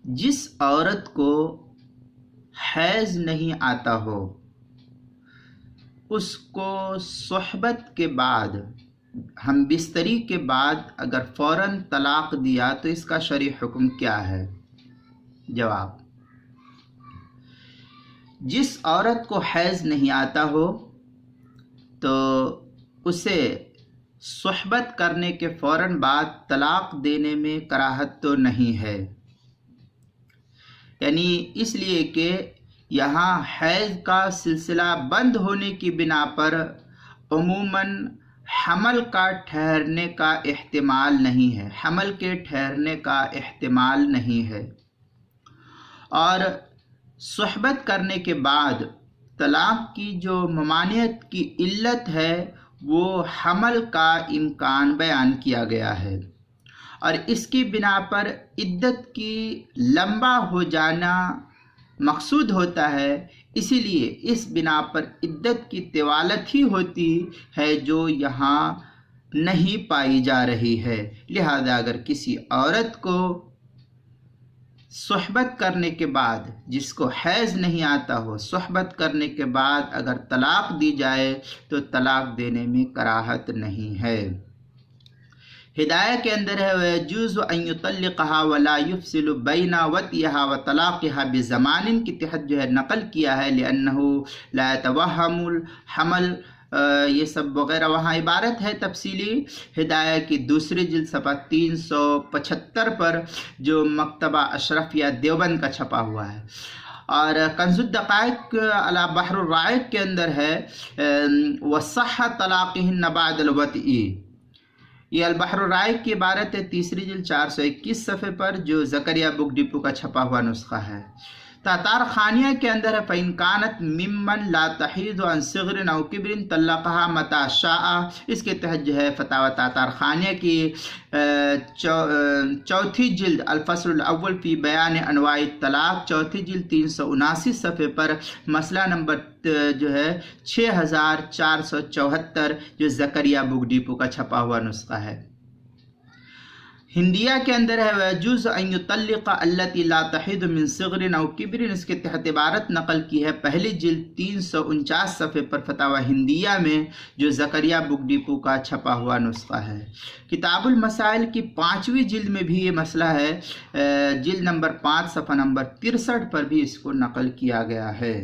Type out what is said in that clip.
جس عورت کو حیض نہیں آتا ہو اس کو صحبت کے بعد، ہم بستری کے بعد اگر فوراً طلاق دیا تو اس کا شرعی حکم کیا ہے؟ جواب: جس عورت کو حیض نہیں آتا ہو تو اسے صحبت کرنے کے فوراً بعد طلاق دینے میں کراہت تو نہیں ہے، یعنی اس لیے کہ یہاں حیض کا سلسلہ بند ہونے کی بنا پر عموماً حمل کا ٹھہرنے کا احتمال نہیں ہے، حمل کے ٹھہرنے کا احتمال نہیں ہے، اور صحبت کرنے کے بعد طلاق کی جو ممانعت کی علت ہے وہ حمل کا امکان بیان کیا گیا ہے، اور اس کی بنا پر عدت کی لمبا ہو جانا مقصود ہوتا ہے، اسی لیے اس بنا پر عدت کی طوالت ہی ہوتی ہے جو یہاں نہیں پائی جا رہی ہے۔ لہذا اگر کسی عورت کو صحبت کرنے کے بعد، جس کو حیض نہیں آتا ہو، صحبت کرنے کے بعد اگر طلاق دی جائے تو طلاق دینے میں کراہت نہیں ہے۔ ہدایہ کے اندر ہے وَيَجُوزُ أَن يُطَلِّقَهَا وَلَا يُفْصِلُ بَيْنَ وَطْئِهَا وَطَلَاقِهَا بِزَمَانٍ کی تحت جو ہے نقل کیا ہے، لِأَنَّهُ لَا يَتَوَهَّمُ الْحَمَلَ، یہ سب وغیرہ وہاں عبارت ہے تفصیلی۔ ہدایہ کی دوسری جلد صفحہ 375 پر جو مکتبہ اشرفیہ دیوبند کا چھپا ہوا ہے، اور کنز الدقائق علی بحر الرائق کے اندر ہے وَصَحَّ طَلَاقِهِنَّ بَعْدَ الْوَطْءِ، یہ البحر الرائق کی عبارت ہے تیسری جلد 421 صفحے پر جو زکریا بک ڈپو کا چھپا ہوا نسخہ ہے۔ تاتار خانیہ کے اندر ہے فَإِن كَانَتْ مِمَّن لَا تَحِيضُ عَنْ صِغْرٍ أَوْ كِبْرٍ طَلَّقَهَا مَتَىٰ شَاءَ، اس کے تحت جو ہے فتاوی تاتار خانیہ کی چوتھی جلد الفصل الاول فی بیان انواع الطلاق، چوتھی جلد 379 صفحے پر مسئلہ نمبر جو ہے 6474 جو زکریا بک ڈپو کا چھپا ہوا نسخہ ہے۔ ہندیہ کے اندر ہے وَيَجُوزُ أَن يُطَلِّقَ الَّتِي لَا تَحِضُ مِن صِغْرٍ أَوْ كِبْرٍ، اس کے تحت عبارت نقل کی ہے پہلی جلد 349 صفحے پر فتاوی ہندیہ میں جو زکریا بک ڈپو کا چھپا ہوا نسخہ ہے۔ کتاب المسائل کی 5ویں جلد میں بھی یہ مسئلہ ہے، جلد نمبر 5 صفحہ نمبر 63 پر بھی اس کو نقل کیا گیا ہے۔